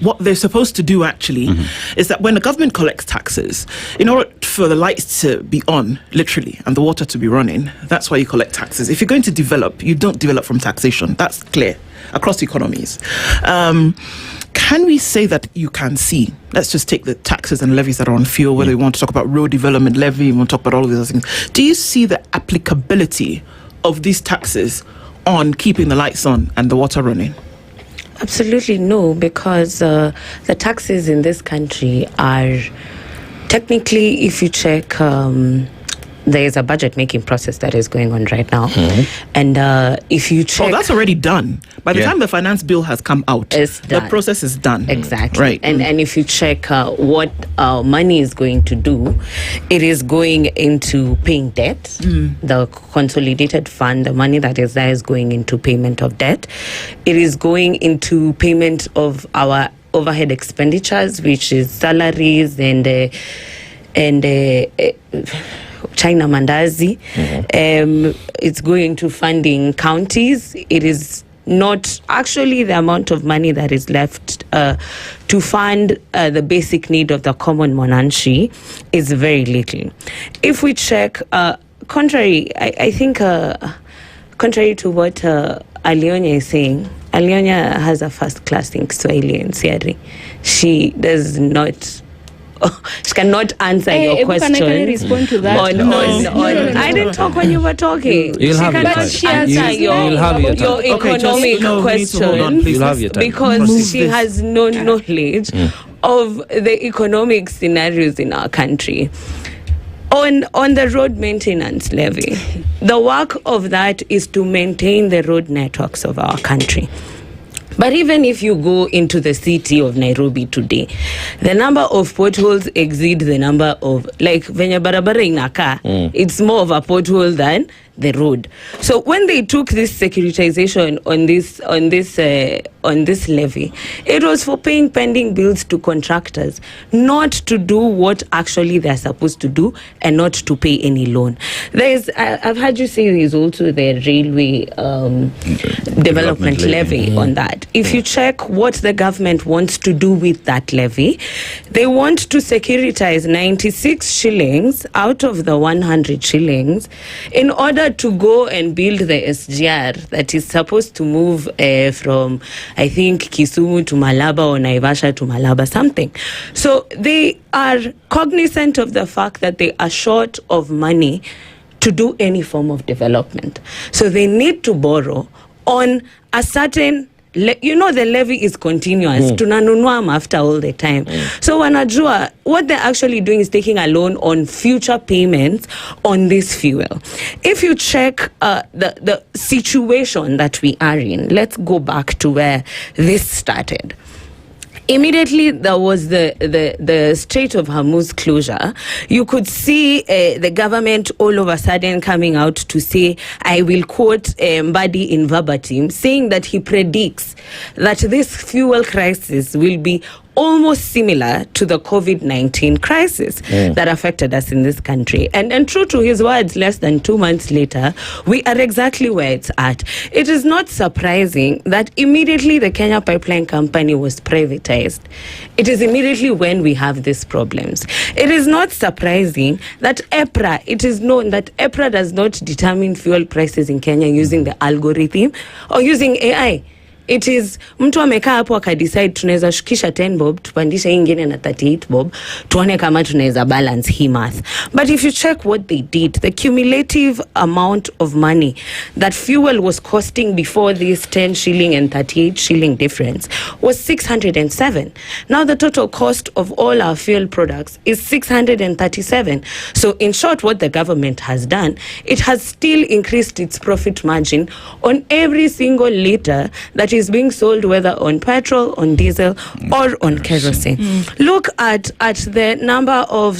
what they're supposed to do actually is that when the government collects taxes, in order for the lights to be on, literally, and the water to be running, that's why you collect taxes. If you're going to develop, you don't develop from taxation. That's clear across economies. Can we say that you can see, let's just take the taxes and levies that are on fuel, whether we want to talk about road development levy, we want to talk about all of these other things. Do you see the applicability of these taxes on keeping the lights on and the water running? Absolutely no, because the taxes in this country are technically, if you check, there is a budget making process that is going on right now. And if you check... Oh, that's already done. By the time the finance bill has come out, the process is done. Exactly. Right. And if you check what money is going to do, it is going into paying debt. The consolidated fund, the money that is there is going into payment of debt. It is going into payment of our overhead expenditures, which is salaries and China Mandazi. It's going to funding counties. It is not actually the amount of money that is left to fund the basic need of the common mwananchi is very little. If we check, contrary to what Alionya is saying, Alionya has a first class in Kiswahili and Siari. She does not... she cannot answer your question. Can I respond to that? I didn't talk when you were talking. You'll she have cannot answer your economic question because she has no knowledge of the economic scenarios in our country. On the road maintenance levy, the work of that is to maintain the road networks of our country. But even if you go into the city of Nairobi today, the number of potholes exceed the number of, like, venye barabara inaka, it's more of a pothole than the road. So when they took this securitization on this levy, it was for paying pending bills to contractors, not to do what actually they're supposed to do and not to pay any loan. I've heard you say there's also the railway development levy on that. If you check what the government wants to do with that levy, they want to securitize 96 shillings out of the 100 shillings in order to go and build the SGR that is supposed to move from, I think, Kisumu to Malaba or Naivasha to Malaba, something. So they are cognizant of the fact that they are short of money to do any form of development. So they need to borrow on a certain... the levy is continuous. Tunanunua after all the time. So wanajua, what they're actually doing is taking a loan on future payments on this fuel. If you check the situation that we are in, let's go back to where this started. Immediately there was the Strait of Hormuz closure. You could see the government all of a sudden coming out to say, I will quote Mbadi in verbatim, saying that he predicts that this fuel crisis will be almost similar to the COVID-19 crisis that affected us in this country. And true to his words, less than 2 months later, we are exactly where it's at. It is not surprising that immediately the Kenya Pipeline Company was privatized. It is immediately when we have these problems. It is not surprising that EPRA, it is known that EPRA does not determine fuel prices in Kenya using the algorithm or using AI. It is mtu amekaa hapo akadecide tunaweza shukisha 10 bob tupandisha ingine na 38 bob tuone kama tunaweza balance hii math. But if you check what they did, the cumulative amount of money that fuel was costing before this 10 shilling and 38 shilling difference was 607. Now the total cost of all our fuel products is 637. So in short, what the government has done, it has still increased its profit margin on every single liter that is being sold, whether on petrol, on diesel, or on kerosene. Look at the number of